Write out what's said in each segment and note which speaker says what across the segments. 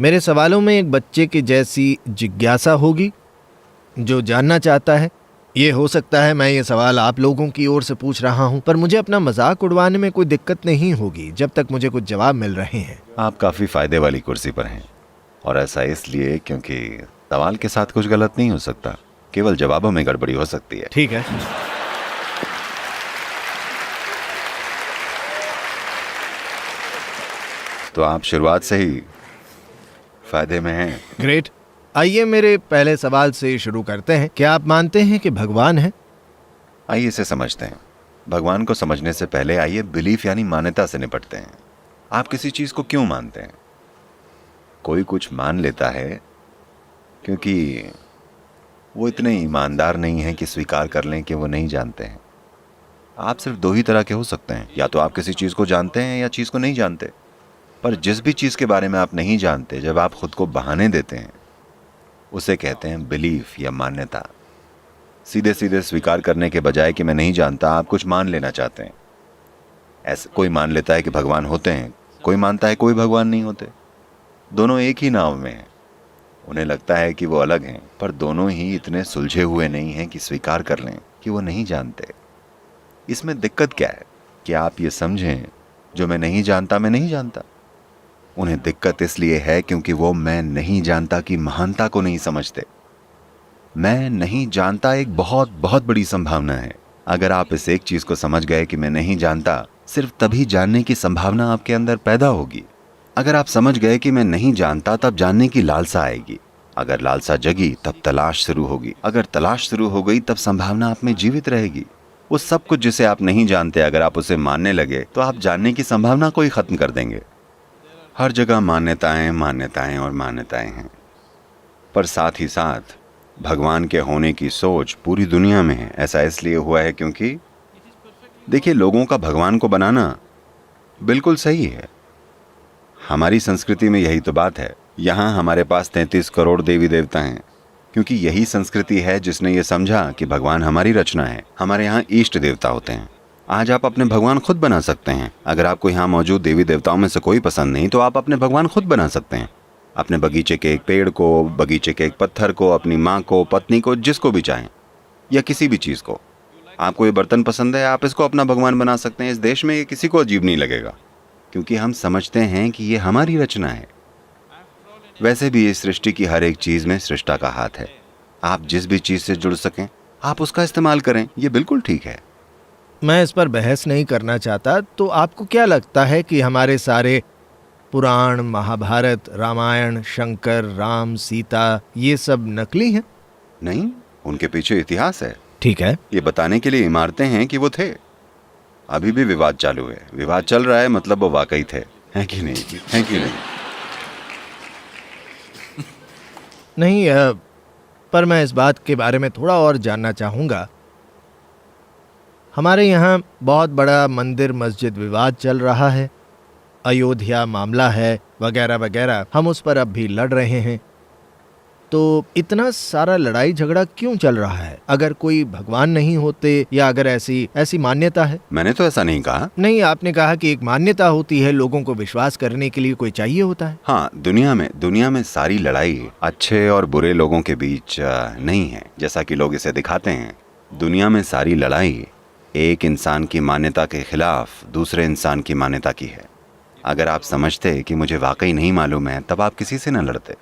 Speaker 1: मेरे सवालों में एक बच्चे की जैसी जिज्ञासा होगी जो जानना चाहता है। ये हो सकता है मैं ये सवाल आप लोगों की ओर से पूछ रहा हूँ, पर मुझे अपना मजाक उड़वाने में कोई दिक्कत नहीं होगी जब तक मुझे कुछ जवाब मिल रहे हैं।
Speaker 2: आप काफी फायदे वाली कुर्सी पर हैं, और ऐसा इसलिए क्योंकि सवाल के साथ कुछ गलत नहीं हो सकता, केवल जवाबों में गड़बड़ी हो सकती है।
Speaker 1: ठीक है।
Speaker 2: तो आप शुरुआत से ही फायदे में हैं।
Speaker 1: ग्रेट। आइए मेरे पहले सवाल से शुरू करते हैं। क्या आप मानते हैं कि भगवान है?
Speaker 2: आइए इसे समझते हैं। भगवान को समझने से पहले आइए बिलीफ यानी मान्यता से निपटते हैं। आप किसी चीज को क्यों मानते हैं? कोई कुछ मान लेता है क्योंकि वो इतने ईमानदार नहीं है कि स्वीकार कर लें कि वो नहीं जानते हैं। आप सिर्फ दो ही तरह के हो सकते हैं, या तो आप किसी चीज को जानते हैं या चीज को नहीं जानते। पर जिस भी चीज के बारे में आप नहीं जानते, जब आप खुद को बहाने देते हैं, उसे कहते हैं बिलीफ या मान्यता। सीधे सीधे स्वीकार करने के बजाय कि मैं नहीं जानता, आप कुछ मान लेना चाहते हैं। ऐसे कोई मान लेता है कि भगवान होते हैं, कोई मानता है कोई भगवान नहीं होते। दोनों एक ही नाव में हैं। उन्हें लगता है कि वो अलग हैं, पर दोनों ही इतने सुलझे हुए नहीं हैं कि स्वीकार कर लें कि वो नहीं जानते। इसमें दिक्कत क्या है कि आप ये समझें, जो मैं नहीं जानता मैं नहीं जानता। उन्हें दिक्कत इसलिए है क्योंकि वो मैं नहीं जानता की महानता को नहीं समझते। मैं नहीं जानता एक बहुत बहुत बड़ी संभावना है। अगर आप इस एक चीज को समझ गए कि मैं नहीं जानता, सिर्फ तभी जानने की संभावना आपके अंदर पैदा होगी। अगर आप समझ गए कि मैं नहीं जानता, तब जानने की लालसा आएगी। अगर लालसा जगी, तब तलाश शुरू होगी। अगर तलाश शुरू हो गई, तब संभावना आप में जीवित रहेगी। वो सब कुछ जिसे आप नहीं जानते, अगर आप उसे मानने लगे, तो आप जानने की संभावना को ही खत्म कर देंगे। हर जगह मान्यताएं मान्यताएं और मान्यताएं हैं, पर साथ ही साथ भगवान के होने की सोच पूरी दुनिया में है। ऐसा इसलिए हुआ है क्योंकि देखिए, लोगों का भगवान को बनाना बिल्कुल सही है। हमारी संस्कृति में यही तो बात है। यहाँ हमारे पास 33 करोड़ देवी देवता हैं, क्योंकि यही संस्कृति है जिसने ये समझा कि भगवान हमारी रचना है। हमारे यहाँ इष्ट देवता होते हैं। आज आप अपने भगवान खुद बना सकते हैं। अगर आपको यहाँ मौजूद देवी देवताओं में से कोई पसंद नहीं, तो आप अपने भगवान खुद बना सकते हैं। अपने बगीचे के एक पेड़ को, बगीचे के एक पत्थर को, अपनी माँ को, पत्नी को, जिसको भी चाहें, या किसी भी चीज़ को। आपको ये बर्तन पसंद है, आप इसको अपना भगवान बना सकते हैं। इस देश में ये किसी को अजीब नहीं लगेगा, क्योंकि हम समझते हैं कि ये हमारी रचना है। वैसे भी इस सृष्टि की हर एक चीज़ में सृष्टा का हाथ है। आप जिस भी चीज़ से जुड़ सकें, आप उसका इस्तेमाल करें, ये बिल्कुल ठीक है।
Speaker 1: मैं इस पर बहस नहीं करना चाहता। तो आपको क्या लगता है कि हमारे सारे पुराण, महाभारत, रामायण, शंकर, राम, सीता, ये सब नकली हैं?
Speaker 2: नहीं, उनके पीछे इतिहास है।
Speaker 1: ठीक है।
Speaker 2: ये बताने के लिए इमारतें हैं कि वो थे। अभी भी विवाद चालू है, विवाद चल रहा है, मतलब वो वाकई थे, हैं कि नहीं? हैं कि नहीं?
Speaker 1: नहीं, पर मैं इस बात के बारे में थोड़ा और जानना चाहूँगा। हमारे यहाँ बहुत बड़ा मंदिर मस्जिद विवाद चल रहा है, अयोध्या मामला है, वगैरह वगैरह। हम उस पर अब भी लड़ रहे हैं। तो इतना सारा लड़ाई झगड़ा क्यों चल रहा है? अगर कोई भगवान नहीं होते, या अगर ऐसी मान्यता है।
Speaker 2: मैंने तो ऐसा नहीं कहा।
Speaker 1: नहीं, आपने कहा कि एक मान्यता होती है, लोगों को विश्वास करने के लिए कोई चाहिए होता है।
Speaker 2: हाँ, दुनिया में सारी लड़ाई अच्छे और बुरे लोगों के बीच नहीं है, जैसा कि लोग इसे दिखाते हैं। दुनिया में सारी लड़ाई एक इंसान की मान्यता के खिलाफ दूसरे इंसान की मान्यता की है। अगर आप समझते कि मुझे वाकई नहीं मालूम है, तब आप किसी से न लड़ते,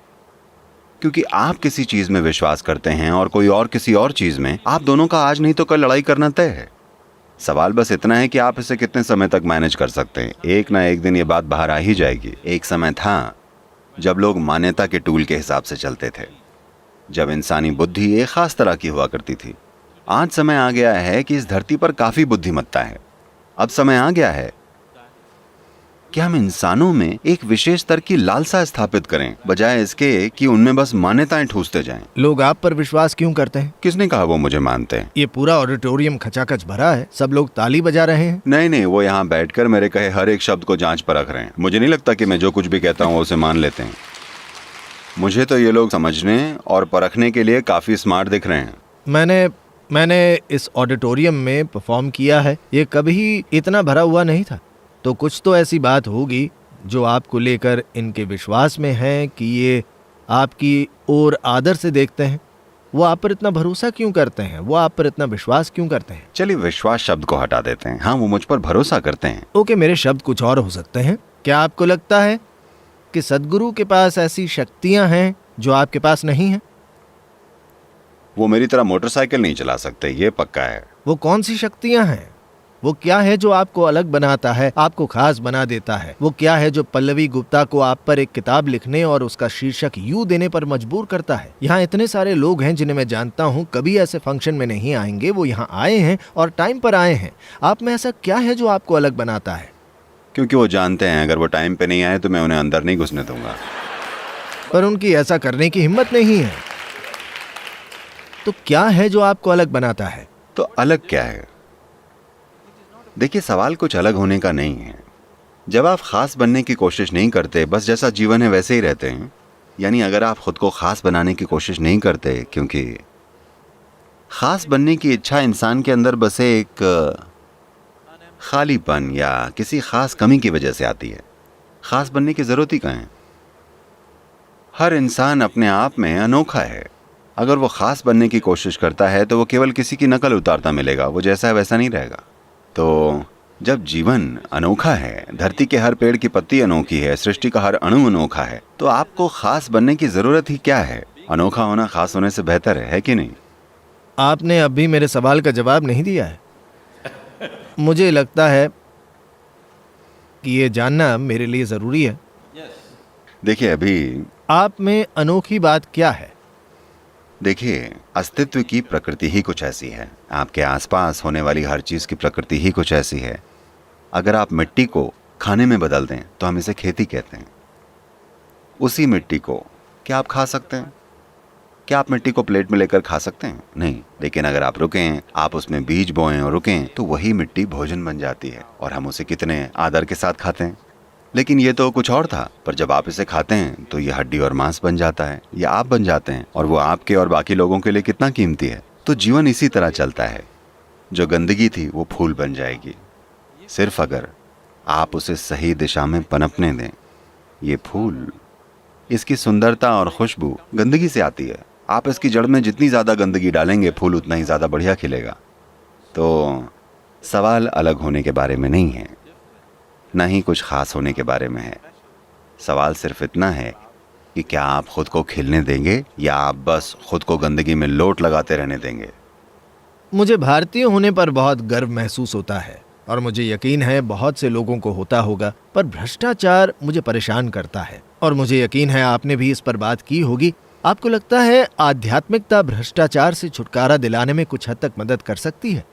Speaker 2: क्योंकि आप किसी चीज में विश्वास करते हैं और कोई और किसी और चीज में। आप दोनों का आज नहीं तो कल लड़ाई करना तय है। सवाल बस इतना है कि आप इसे कितने समय तक मैनेज कर सकते हैं। एक ना एक दिन ये बात बाहर आ ही जाएगी। एक समय था जब लोग मान्यता के टूल के हिसाब से चलते थे, जब इंसानी बुद्धि एक खास तरह की हुआ करती थी। आज समय आ गया है कि इस धरती पर काफी बुद्धिमत्ता है। अब समय आ गया है कि हम इंसानों में एक विशेष स्तर की लालसा स्थापित करें, बजाय इसके कि उनमें बस मान्यताएं ठूसते जाएं।
Speaker 1: लोग आप पर विश्वास क्यों करते हैं?
Speaker 2: किसने कहा वो मुझे मानते हैं?
Speaker 1: ये पूरा ऑडिटोरियम खचाखच भरा है, सब लोग ताली बजा रहे हैं।
Speaker 2: नहीं, वो यहाँ बैठकर मेरे कहे हर एक शब्द को जांच परख रहे हैं। मुझे नहीं लगता कि मैं जो कुछ भी कहता हूँ उसे मान लेते हैं। मुझे तो ये लोग समझने और परखने के लिए काफी स्मार्ट दिख रहे हैं।
Speaker 1: मैंने इस ऑडिटोरियम में परफॉर्म किया है, ये कभी इतना भरा हुआ नहीं था। तो कुछ तो ऐसी बात होगी जो आपको लेकर इनके विश्वास में हैं कि ये आपकी ओर आदर से देखते हैं, वो आप पर इतना भरोसा क्यों करते हैं, वो आप पर इतना विश्वास क्यों करते हैं?
Speaker 2: चलिए विश्वास शब्द को हटा देते हैं। हाँ, वो मुझ पर भरोसा करते हैं।
Speaker 1: ओके, मेरे शब्द कुछ और हो सकते हैं। क्या आपको लगता है कि सद्गुरु के पास ऐसी शक्तियां हैं जो आपके पास नहीं हैं?
Speaker 2: वो मेरी तरह मोटरसाइकिल नहीं चला सकते, ये पक्का है।
Speaker 1: वो कौन सी शक्तियां हैं? वो क्या है जो आपको अलग बनाता है, आपको खास बना देता है? वो क्या है जो पल्लवी गुप्ता को आप पर एक किताब लिखने और उसका शीर्षक यू देने पर मजबूर करता है? यहाँ इतने सारे लोग हैं जिन्हें मैं जानता हूँ कभी ऐसे फंक्शन में नहीं आएंगे, वो यहाँ आए हैं और टाइम पर आए हैं। आप में ऐसा क्या है जो आपको अलग बनाता है?
Speaker 2: क्योंकि वो जानते हैं अगर वो टाइम पे नहीं आए तो मैं उन्हें अंदर नहीं घुसने दूंगा।
Speaker 1: पर उनकी ऐसा करने की हिम्मत नहीं है। तो क्या है जो आपको अलग बनाता है?
Speaker 2: तो अलग क्या है? देखिए, सवाल कुछ अलग होने का नहीं है। जब आप खास बनने की कोशिश नहीं करते, बस जैसा जीवन है वैसे ही रहते हैं, यानी अगर आप खुद को खास बनाने की कोशिश नहीं करते, क्योंकि खास बनने की इच्छा इंसान के अंदर बसे एक खालीपन या किसी खास कमी की वजह से आती है। खास बनने की जरूरत ही कहाँ है? हर इंसान अपने आप में अनोखा है। अगर वो खास बनने की कोशिश करता है तो वो केवल किसी की नकल उतारता मिलेगा, वो जैसा है वैसा नहीं रहेगा। तो जब जीवन अनोखा है, धरती के हर पेड़ की पत्ती अनोखी है, सृष्टि का हर अणु अनोखा है, तो आपको खास बनने की जरूरत ही क्या है? अनोखा होना खास होने से बेहतर है कि नहीं?
Speaker 1: आपने अभी मेरे सवाल का जवाब नहीं दिया है। मुझे लगता है कि ये जानना मेरे लिए जरूरी है।
Speaker 2: देखिए, अभी
Speaker 1: आप में अनोखी बात क्या है?
Speaker 2: देखिए, अस्तित्व की प्रकृति ही कुछ ऐसी है। आपके आसपास होने वाली हर चीज की प्रकृति ही कुछ ऐसी है। अगर आप मिट्टी को खाने में बदल दें तो हम इसे खेती कहते हैं। उसी मिट्टी को क्या आप खा सकते हैं? क्या आप मिट्टी को प्लेट में लेकर खा सकते हैं? नहीं। लेकिन अगर आप रुकें, आप उसमें बीज बोएं और रुकें, तो वही मिट्टी भोजन बन जाती है और हम उसे कितने आदर के साथ खाते हैं। लेकिन ये तो कुछ और था, पर जब आप इसे खाते हैं तो ये हड्डी और मांस बन जाता है, या आप बन जाते हैं, और वो आपके और बाकी लोगों के लिए कितना कीमती है। तो जीवन इसी तरह चलता है। जो गंदगी थी वो फूल बन जाएगी, सिर्फ अगर आप उसे सही दिशा में पनपने दें। ये फूल, इसकी सुंदरता और खुशबू गंदगी से आती है। आप इसकी जड़ में जितनी ज़्यादा गंदगी डालेंगे, फूल उतना ही ज़्यादा बढ़िया खिलेगा। तो सवाल अलग होने के बारे में नहीं है, ना ही कुछ खास होने के बारे में है। सवाल सिर्फ इतना है कि क्या आप खुद को खिलने देंगे या आप बस खुद को गंदगी में लोट लगाते रहने देंगे।
Speaker 1: मुझे भारतीय होने पर बहुत गर्व महसूस होता है और मुझे यकीन है बहुत से लोगों को होता होगा, पर भ्रष्टाचार मुझे परेशान करता है और मुझे यकीन है आपने भी इस पर बात की होगी। आपको लगता है आध्यात्मिकता भ्रष्टाचार से छुटकारा दिलाने में कुछ हद तक मदद कर सकती है?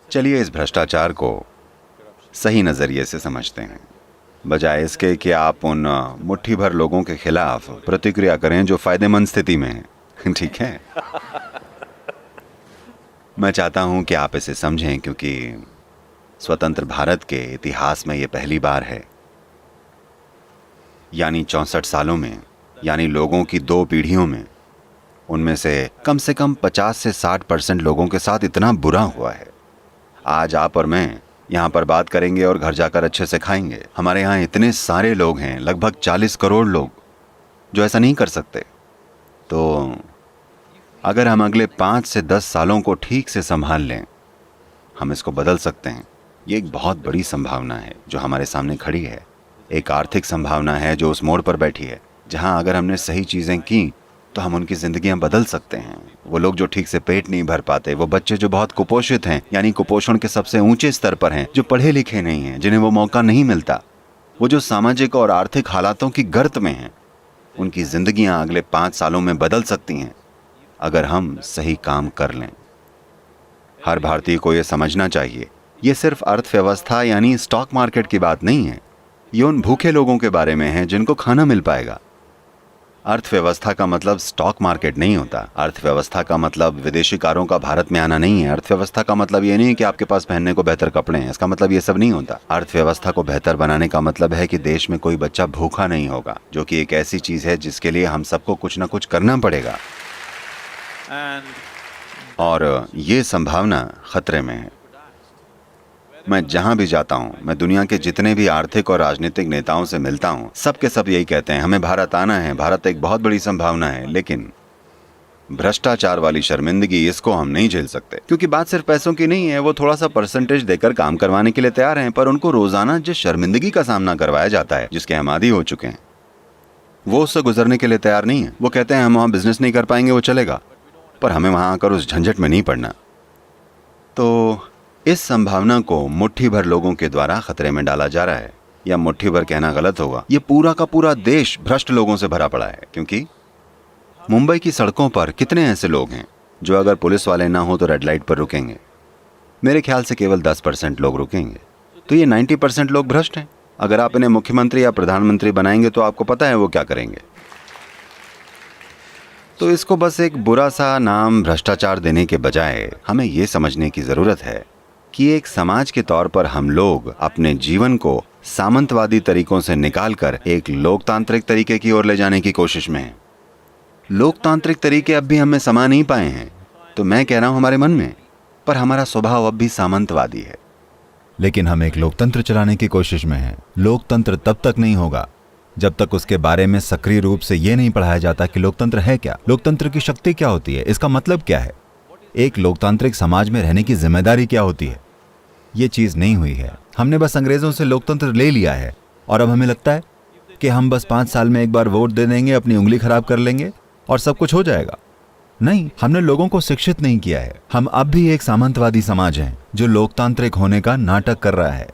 Speaker 2: चलिए इस भ्रष्टाचार को सही नज़रिए से समझते हैं, बजाय इसके कि आप उन मुट्ठी भर लोगों के खिलाफ प्रतिक्रिया करें जो फायदेमंद स्थिति में हैं। ठीक है? मैं चाहता हूं कि आप इसे समझें, क्योंकि स्वतंत्र भारत के इतिहास में यह पहली बार है, यानी 64 सालों में, यानी लोगों की 2 पीढ़ियों में, उनमें से कम 50 से 60% लोगों के साथ इतना बुरा हुआ है। आज आप और मैं यहाँ पर बात करेंगे और घर जाकर अच्छे से खाएंगे। हमारे यहाँ इतने सारे लोग हैं, लगभग 40 करोड़ लोग, जो ऐसा नहीं कर सकते। तो अगर हम अगले 5 से 10 सालों को ठीक से संभाल लें, हम इसको बदल सकते हैं। ये एक बहुत बड़ी संभावना है जो हमारे सामने खड़ी है। एक आर्थिक संभावना है जो उस मोड़ पर बैठी है, जहाँ अगर हमने सही चीज़ें की तो हम उनकी जिंदगियां बदल सकते हैं। वो लोग जो ठीक से पेट नहीं भर पाते, वो बच्चे जो बहुत कुपोषित हैं, यानी कुपोषण के सबसे ऊंचे स्तर पर हैं, जो पढ़े लिखे नहीं हैं, जिन्हें वो मौका नहीं मिलता, वो जो सामाजिक और आर्थिक हालातों की गर्त में हैं, उनकी जिंदगियां अगले 5 सालों में बदल सकती हैं अगर हम सही काम कर लें। हर भारतीय को यह समझना चाहिए, ये सिर्फ अर्थव्यवस्था यानी स्टॉक मार्केट की बात नहीं है। ये उन भूखे लोगों के बारे में है जिनको खाना मिल पाएगा। अर्थव्यवस्था का मतलब स्टॉक मार्केट नहीं होता। अर्थव्यवस्था का मतलब विदेशी कारों का भारत में आना नहीं है। अर्थव्यवस्था का मतलब ये नहीं है कि आपके पास पहनने को बेहतर कपड़े हैं। इसका मतलब ये सब नहीं होता। अर्थव्यवस्था को बेहतर बनाने का मतलब है कि देश में कोई बच्चा भूखा नहीं होगा, जो कि एक ऐसी चीज है जिसके लिए हम सबको कुछ ना कुछ करना पड़ेगा। और ये संभावना खतरे में है। मैं जहां भी जाता हूं, मैं दुनिया के जितने भी आर्थिक और राजनीतिक नेताओं से मिलता हूं, सबके सब यही कहते हैं, हमें भारत आना है, भारत एक बहुत बड़ी संभावना है, लेकिन भ्रष्टाचार वाली शर्मिंदगी, इसको हम नहीं झेल सकते। क्योंकि बात सिर्फ पैसों की नहीं है, वो थोड़ा सा परसेंटेज देकर काम करवाने के लिए तैयार हैं, पर उनको रोजाना जिस शर्मिंदगी का सामना करवाया जाता है, जिसके हम आदी हो चुके हैं, वो उससे गुजरने के लिए तैयार नहीं है। वो कहते हैं हम वहां बिजनेस नहीं कर पाएंगे, वो चलेगा, पर हमें वहां आकर उस झंझट में नहीं पड़ना। तो इस संभावना को मुट्ठी भर लोगों के द्वारा खतरे में डाला जा रहा है, या मुट्ठी भर कहना गलत होगा, ये पूरा का पूरा देश भ्रष्ट लोगों से भरा पड़ा है। क्योंकि मुंबई की सड़कों पर कितने ऐसे लोग हैं जो अगर पुलिस वाले ना हो तो रेड लाइट पर रुकेंगे? मेरे ख्याल से केवल 10% लोग रुकेंगे। तो ये 90% लोग भ्रष्ट हैं। अगर आप इन्हें मुख्यमंत्री या प्रधानमंत्री बनाएंगे तो आपको पता है वो क्या करेंगे। तो इसको बस एक बुरा सा नाम भ्रष्टाचार देने के बजाय हमें ये समझने की जरूरत है कि एक समाज के तौर पर हम लोग अपने जीवन को सामंतवादी तरीकों से निकालकर एक लोकतांत्रिक तरीके की ओर ले जाने की कोशिश में हैं। लोकतांत्रिक तरीके अब भी हमें समा नहीं पाए हैं, तो मैं कह रहा हूं हमारे मन में, पर हमारा स्वभाव अब भी सामंतवादी है।
Speaker 3: लेकिन हम एक लोकतंत्र चलाने की कोशिश में हैं। लोकतंत्र तब तक नहीं होगा जब तक उसके बारे में सक्रिय रूप से ये नहीं पढ़ाया जाता कि लोकतंत्र है क्या, लोकतंत्र की शक्ति क्या होती है, इसका मतलब क्या है, एक लोकतांत्रिक समाज में रहने की जिम्मेदारी क्या होती है। ये चीज नहीं हुई है। हमने बस अंग्रेजों से लोकतंत्र ले लिया है और अब हमें लगता है कि हम बस 5 साल में एक बार वोट दे देंगे, अपनी उंगली खराब कर लेंगे और सब कुछ हो जाएगा। नहीं, हमने लोगों को शिक्षित नहीं किया है। हम अब भी एक सामंतवादी समाज हैं जो लोकतांत्रिक होने का नाटक कर रहा है।